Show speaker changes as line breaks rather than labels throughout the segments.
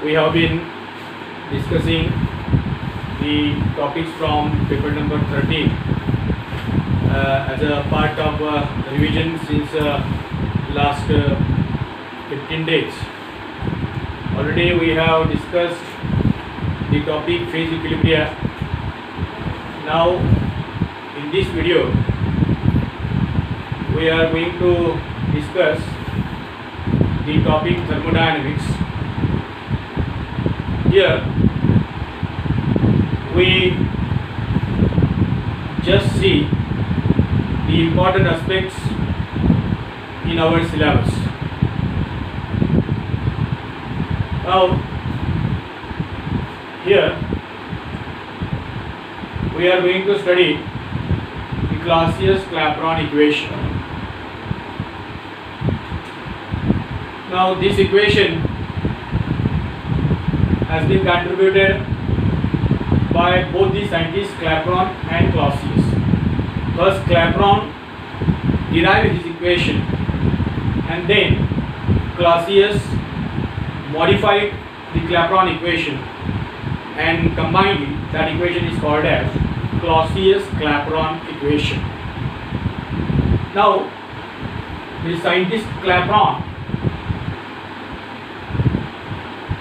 we have been discussing the topics from paper number 13 as a part of revision since last 15 days. Already we have discussed the topic phase equilibria. Now in this video we are going to discuss the topic thermodynamics. Here we just see the important aspects in our syllabus. Now here we are going to study the Clausius-Clapeyron equation. Now this equation has been contributed by both the scientists Clapeyron and Clausius. First Clapeyron derived his equation and then Clausius modified the Clapeyron equation and combined it. That equation is called as Clausius-Clapeyron equation. Now the scientist Clapeyron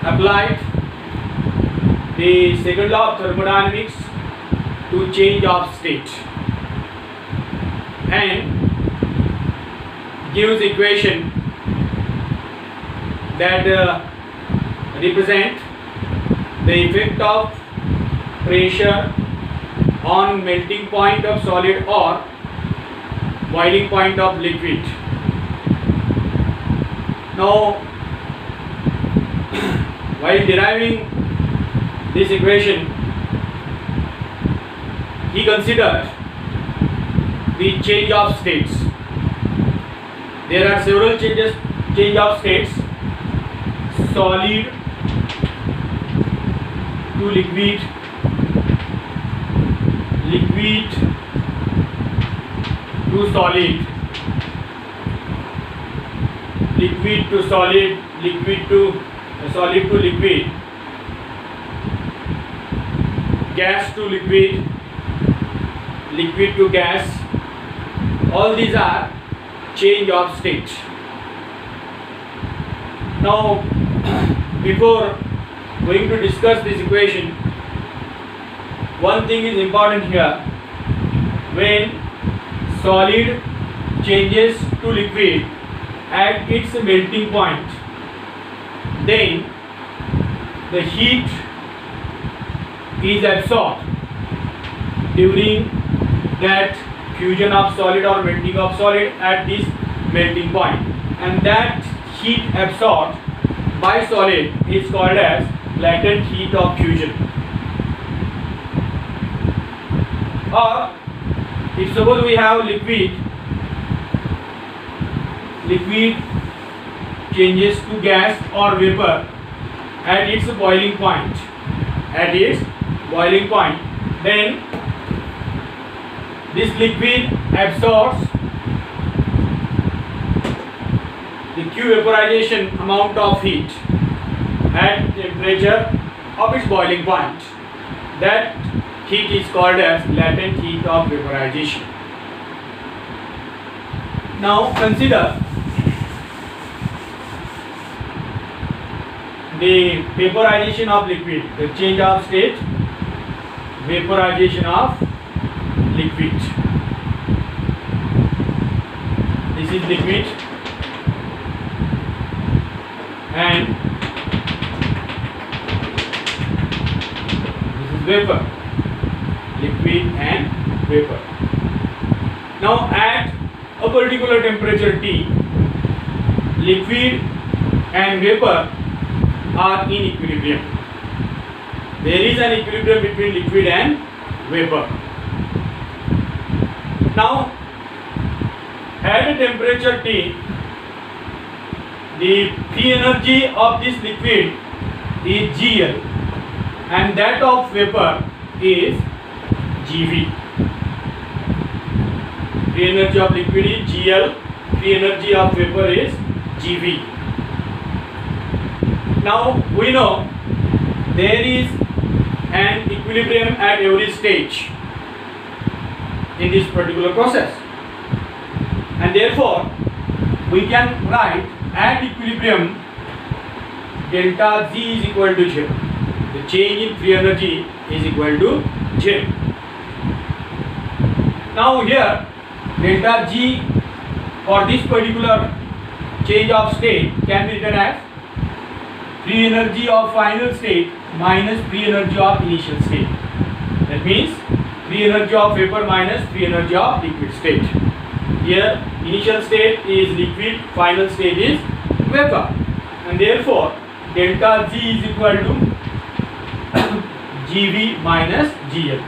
applied the second law of thermodynamics to change of state and gives equation that represent the effect of pressure on melting point of solid or boiling point of liquid. Now while deriving this equation, he considered the change of states. There are several change of states: solid to liquid, liquid to solid, liquid to solid, liquid to solid to liquid, gas to liquid, liquid to gas. All these are change of state. Now before going to discuss this equation, one thing is important here. When solid changes to liquid at its melting point, then the heat is absorbed during that fusion of solid or melting of solid at this melting point, and that heat absorbed by solid is called as latent heat of fusion. Or if suppose we have liquid changes to gas or vapor at its boiling point, then this liquid absorbs the Q vaporization amount of heat at temperature of its boiling point. That heat is called as latent heat of vaporization. Now consider the vaporization of liquid, the change of state, vaporization of liquid. This is liquid and this is vapor. Liquid and vapor. Now at a particular temperature T, liquid and vapor are in equilibrium. There is an equilibrium between liquid and vapor. Now at a temperature T, the free energy of this liquid is GL and that of vapor is GV. Free energy of liquid is GL, free energy of vapor is GV. Now we know there is an equilibrium at every stage in this particular process, and therefore we can write at equilibrium delta Z is equal to 0. The change in free energy is equal to 0. Now here delta G for this particular change of state can be written as free energy of final state minus free energy of initial state. That means free energy of vapor minus free energy of liquid state. Here initial state is liquid, final state is vapor, and therefore delta Z is equal to GV minus GL.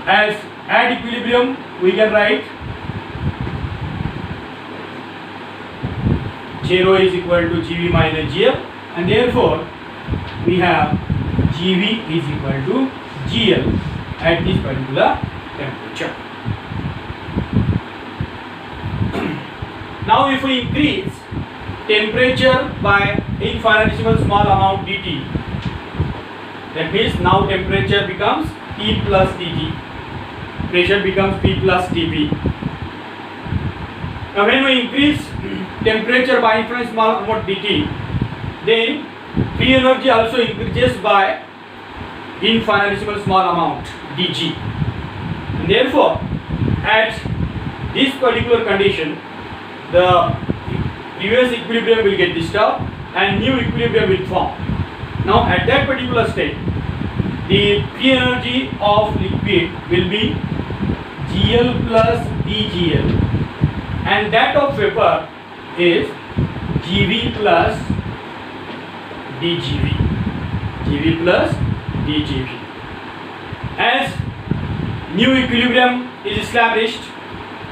As at equilibrium we can write 0 is equal to GV minus GL, and therefore we have GV is equal to GL at this particular temperature. Now if we increase temperature by infinitesimal small amount dt, that means now temperature becomes T plus Tt, pressure becomes P plus Tp. Now when we increase temperature by infinitesimal amount dt, then free energy also increases by infinitesimal small amount dg, and therefore at this particular condition the previous equilibrium will get disturbed and new equilibrium will form. Now at that particular state the free energy of liquid will be GL plus dGL, and that of vapor is GV plus dGV. GV plus dGV. As new equilibrium is established,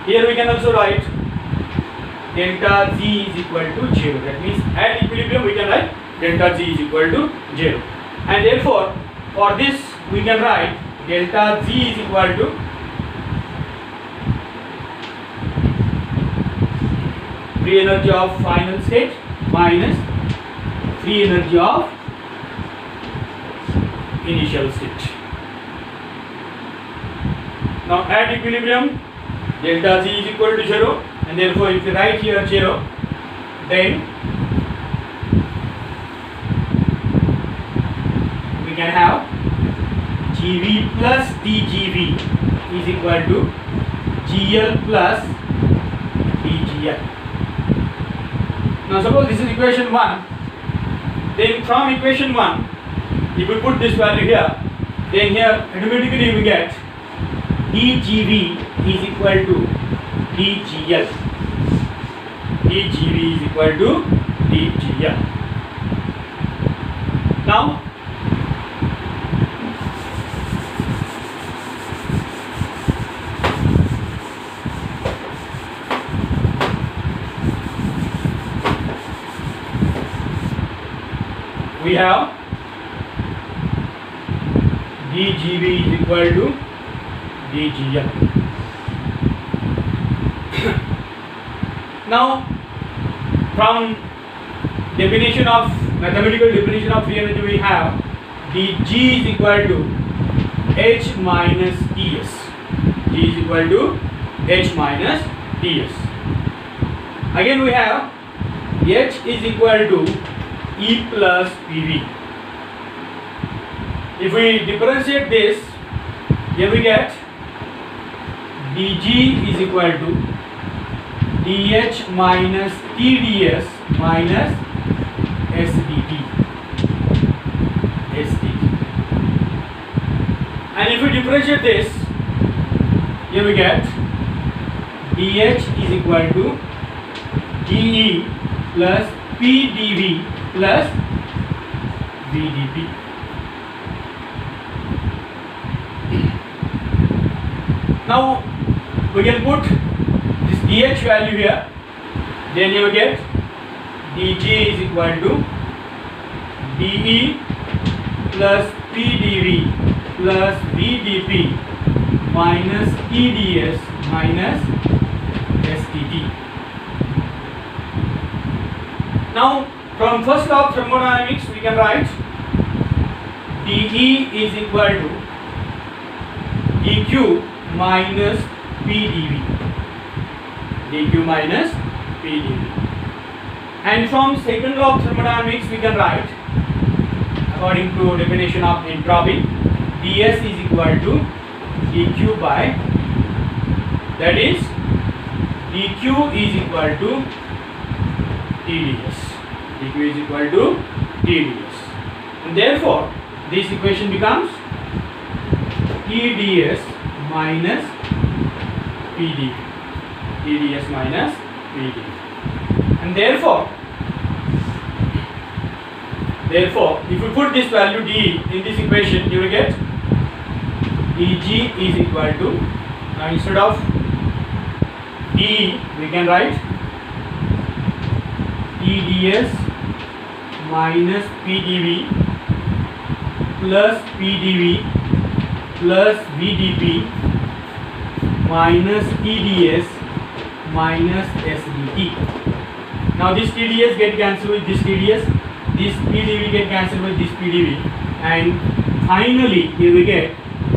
here we can also write delta Z is equal to 0. That means at equilibrium we can write delta Z is equal to 0, and therefore for this we can write delta Z is equal to free energy of final state minus free energy of initial state. Now at equilibrium delta Z is equal to 0, and therefore if you write here 0, then we can have GV plus dGV is equal to GL plus dGL. Now suppose this is equation 1, then from equation 1 if we put this value here, then here automatically we get dGV is equal to dGL. dGV is equal to dGL. Now we have dGV is equal to dGL. Now from definition of mathematical definition of free energy we have dG is equal to H minus Ts. G is equal to H minus Ts. Again we have H is equal to E plus PV. If we differentiate this, here we get dG is equal to dH minus TdS minus SdT. And if we differentiate this, here we get dH is equal to dE plus PdV plus VdP. Now we can put this dH value here, then you will get dG is equal to dE plus PdV plus VdP minus TdS minus STT. Now From first law of thermodynamics we can write dE is equal to dQ minus PdV. dQ minus PdV. And from second law of thermodynamics we can write, according to definition of entropy, ds is equal to dQ by, that is dQ is equal to TdS. dQ is equal to TdS. And therefore this equation becomes TdS minus PdV. TdS minus PdV. And therefore if we put this value d in this equation, you will get dg is equal to, now instead of d we can write TdS minus PdV plus PdV plus VdP minus TdS minus SdT. Now this TdS get cancelled with this TdS, this PdV get cancelled with this PdV, and finally here we get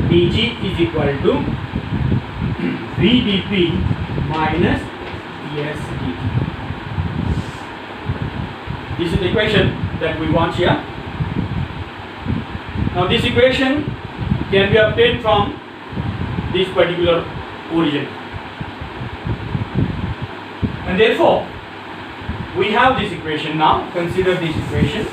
dG is equal to VdP minus SdT. This is the equation that we want here. Now this equation can be obtained from this particular origin, and therefore we have this equation. Now consider this equation.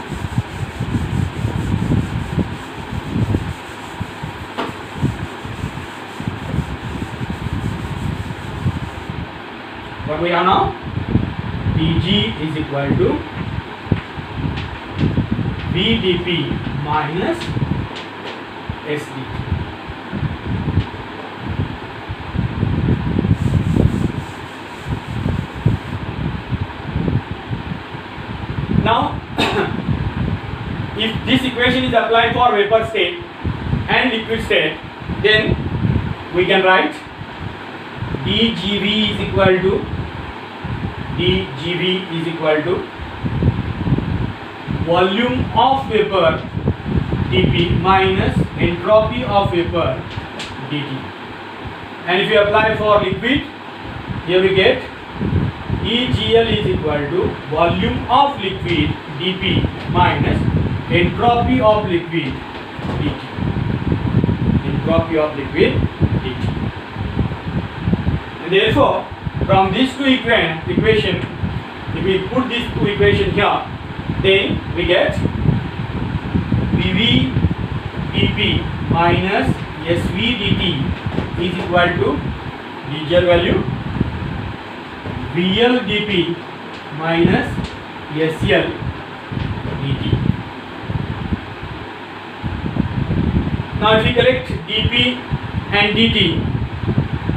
What we have now? dG is equal to VdP minus SdT. Now if this equation is applied for vapor state and liquid state, then we can write dGV is equal to volume of vapor dP minus entropy of vapor dt. And if you apply for liquid, here we get EGL is equal to volume of liquid dP minus entropy of liquid dt. Entropy of liquid dt. And therefore, from these two equation, if we put these two equations here, then we get VV dP minus SV dt is equal to DGL value VL dP minus SL dt. Now if we collect dP and dt,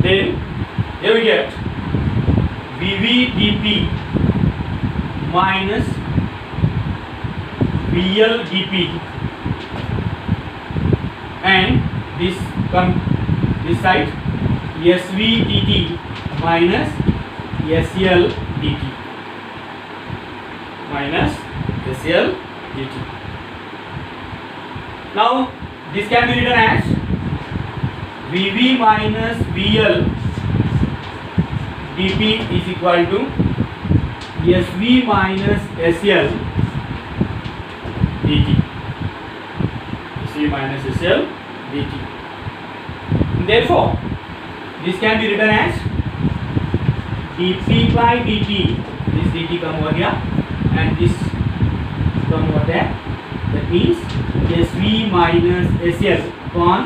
then here we get VV dP minus VL dP, and this side SV dt minus SL dt minus SL dt. Now this can be written as VV minus VL dP is equal to SV minus SL dt. SV minus SL dt. Therefore, this can be written as dP by dt. This dt come over here and this come over there. That means SV minus SL upon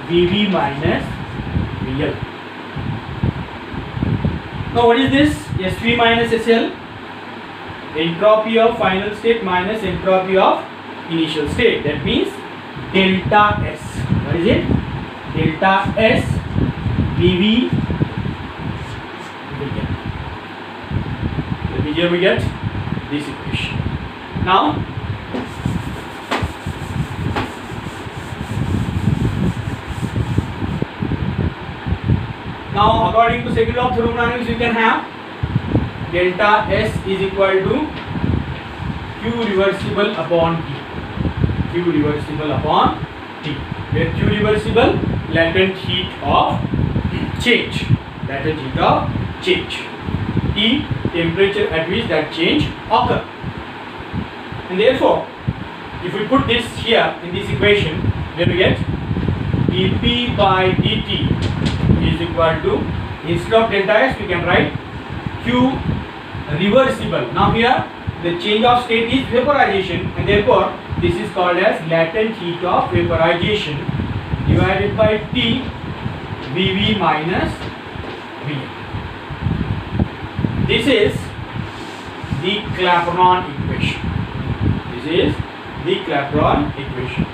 VV minus VL. Now what is this SV minus SL? Entropy of final state minus entropy of initial state. That means delta S. What is it? Delta S VV VL. Here we get this equation. Now according to second law of thermodynamics, we can have delta S is equal to Q Q reversible upon T. Q reversible upon T. Where Q reversible, latent heat of change. Latent heat of change. T, temperature at which that change occur. And therefore, if we put this here in this equation, then we get dP by dt is equal to, instead of delta S we can write Q reversible. Now here the change of state is vaporization, and therefore this is called as latent heat of vaporization divided by T Vv minus Vm. This is the Clapeyron equation. This is the Clapeyron equation.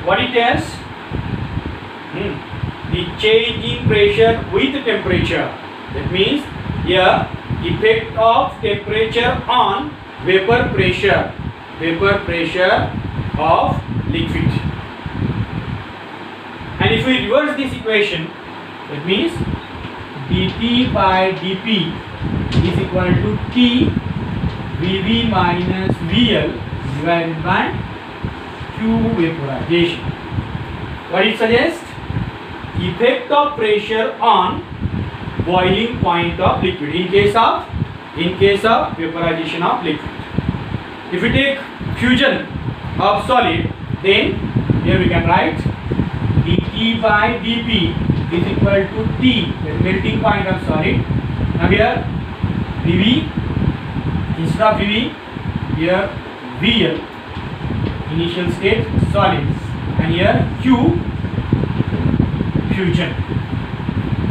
What it tells? The change in pressure with temperature. That means here effect of temperature on vapor pressure of liquid. And if we reverse this equation, that means dt by dP is equal to T Vv minus Vl divided by Q vaporization. What it suggests? Effect of pressure on boiling point of liquid in case of vaporization of liquid. If we take fusion of solid, then here we can write dt by dP is equal to T, the melting point of solid. Now here Vv, instead of Vv, here Vl, initial state solid, and here Q, fusion.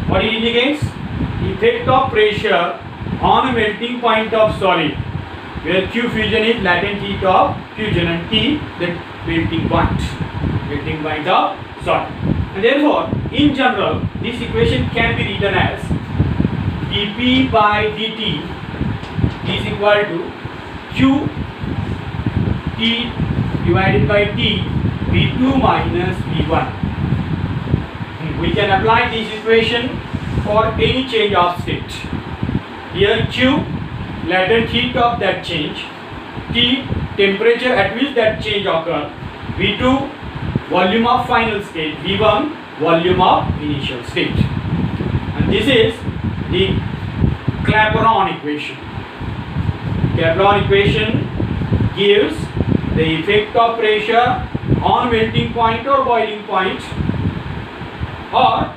What it indicates? Effect of pressure on a melting point of solid, where Q fusion is latent heat of fusion and T the melting point of solid. And therefore, in general, this equation can be written as dP by dt is equal to Q T divided by T V2 minus V1. We can apply this equation for any change of state. Here Q, latent heat of that change, T, temperature at which that change occurs, V2, volume of final state, V1, volume of initial state. And this is the Clapeyron equation. Clapeyron equation gives the effect of pressure on melting point or boiling point, or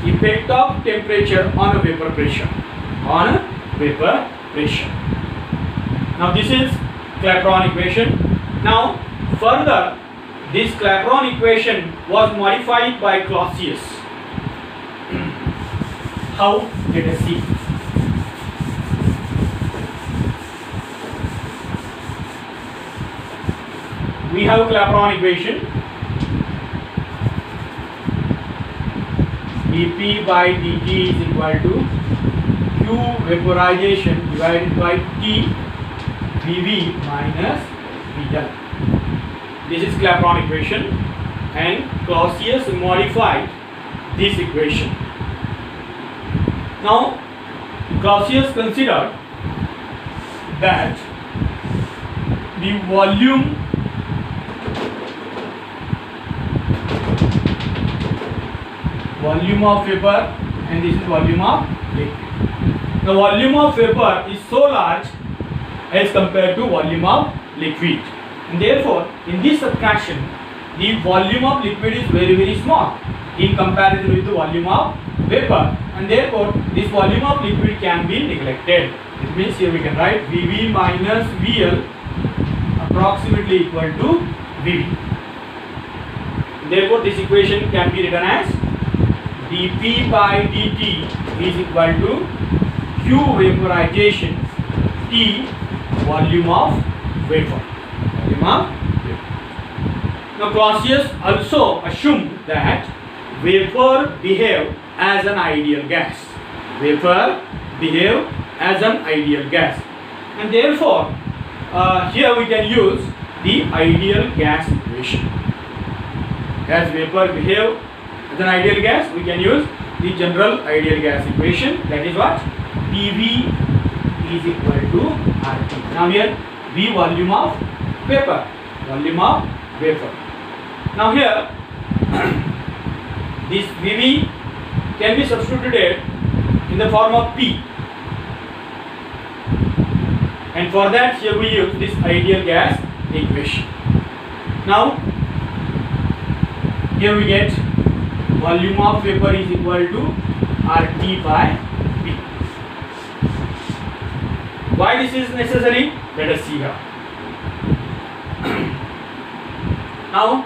effect of temperature on a vapor pressure. Now this is Clapeyron equation. Now further, this Clapeyron equation was modified by Clausius. How? Let us see. We have Clapeyron equation. dP by dt is equal to Q vaporization divided by T Vv minus Vl. This is Clapeyron equation, and Clausius modified this equation. Now Clausius considered that the volume of vapor, and this is volume of liquid. The volume of vapor is so large as compared to volume of liquid, and therefore in this subtraction the volume of liquid is very, very small in comparison with the volume of vapor, and therefore this volume of liquid can be neglected. It means here we can write Vv minus Vl approximately equal to Vv. Therefore this equation can be written as dP by dt is equal to Q vaporization T volume of vapor. Now Clausius also assumed that vapor behave as an ideal gas. And therefore here we can use the ideal gas equation. As vapor behave as an ideal gas, we can use the general ideal gas equation, that is what? PV is equal to RT. Now here V volume of vapor, volume of vapor. Now here this Vv can be substituted in the form of P, and for that here we use this ideal gas equation. Now here we get volume of vapor is equal to RT by P. Why this is necessary? Let us see here. Now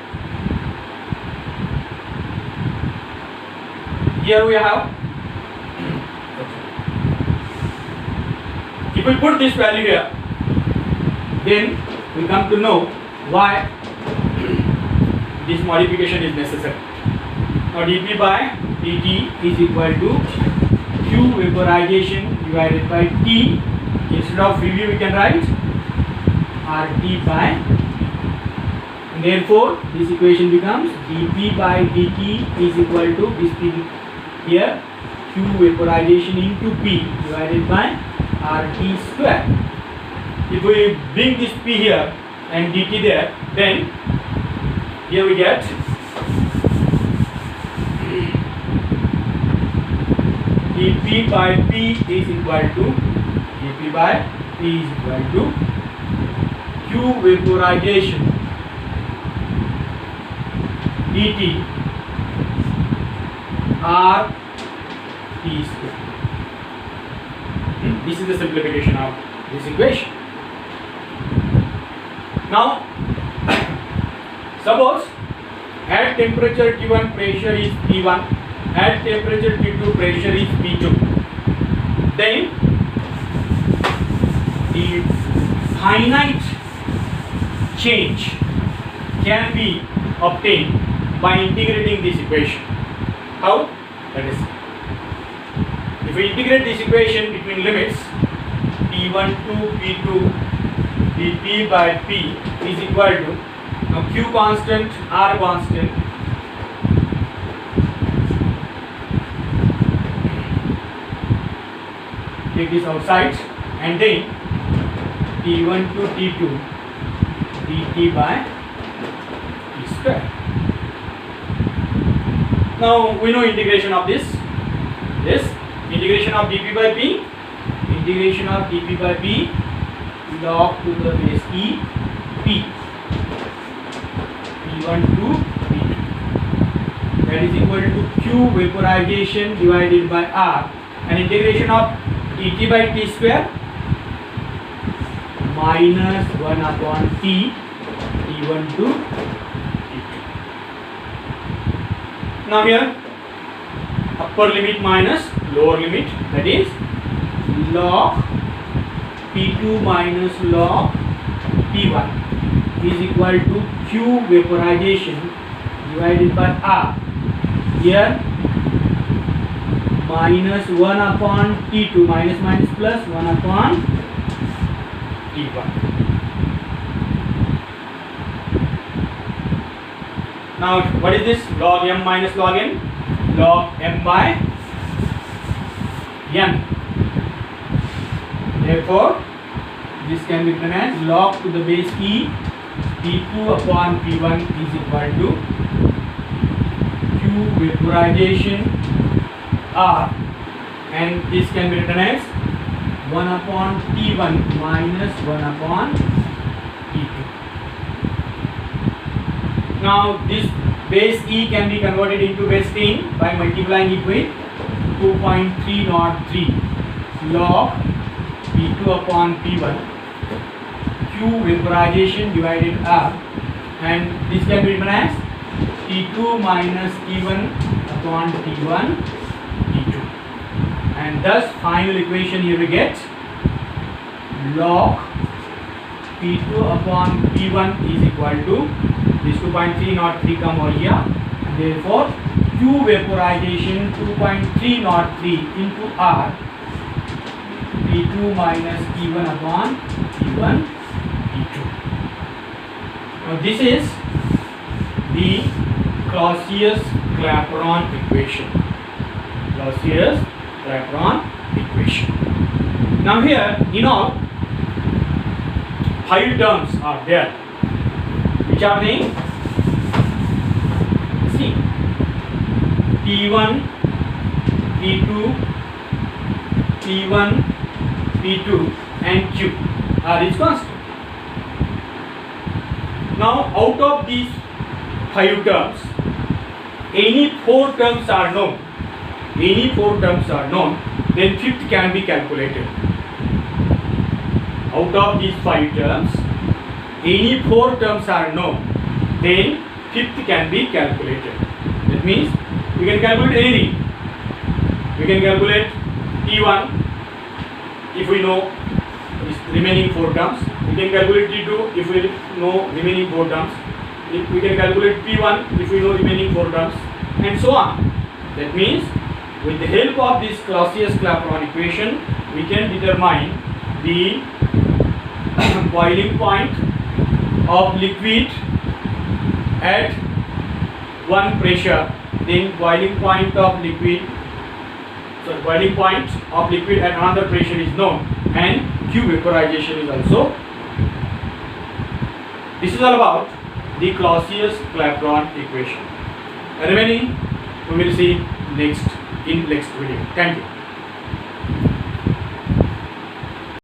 here we have, if we put this value here, then we come to know why this modification is necessary. Now dP by dt is equal to Q vaporization divided by T. Instead of Vv we can write RT by P. And therefore this equation becomes dP by dt is equal to this P here, Q vaporization into P divided by RT square. If we bring this P here and dt there, then here we get dP by P is equal to dP by P is equal to Q vaporization dt R T square. This is the simplification of this equation. Now suppose at temperature T1 pressure is P1, at temperature T2 pressure is P2, then the finite change can be obtained by integrating this equation. How? Let us see. If we integrate this equation between limits P1 to P2, dP by P is equal to, now Q constant, R constant, take this outside, and then T1 to T2 dt by T square. Now we know integration of this integration of dP by P, integration of dP by P log to the base E P, P1 to P2, that is equal to Q vaporization divided by R, and integration of dT by T square minus 1 upon T, T1 to T2. Now here upper limit minus lower limit, that is log P2 minus log P1 is equal to Q vaporization divided by R. Here minus 1 upon T2, minus minus plus 1 upon T1. Now what is this? Log M minus log N? Log M by N. Therefore this can be written as log to the base E P2 upon P1 is equal to Q vaporization R, and this can be written as 1 upon T1 minus 1 upon T2. Now this base E can be converted into base 10 by multiplying it with 2.303 log P2 upon P1 Q vaporization divided R, and this can be written as T2 minus T1 upon T1 T2, and thus final equation here we get log P2 upon P1 is equal to this 2.303 come over here, and therefore Q vaporization 2.303 into R P2 minus T1 upon T1 T2. Now this is the Clausius-Clapeyron equation. Clausius-Clapeyron equation. Now here in all 5 terms are there. Which are they? See, P1, P2, P1, P2 and Q are its constant. Now out of these 5 terms, any 4 terms are known, then fifth can be calculated. Out of these 5 terms, any 4 terms are known, then fifth can be calculated. That means we can calculate anything. We can calculate T1 if we know remaining 4 terms. We can calculate T2 if we know remaining 4 terms. We can calculate P1 if we know remaining 4 terms, and so on. That means with the help of this Clausius-Clapeyron equation, we can determine the boiling point of liquid at one pressure, then boiling point of liquid at another pressure is known, and Q vaporization is also. This is all about the Clausius-Clapeyron equation. Remaining we will see in next video. Thank you.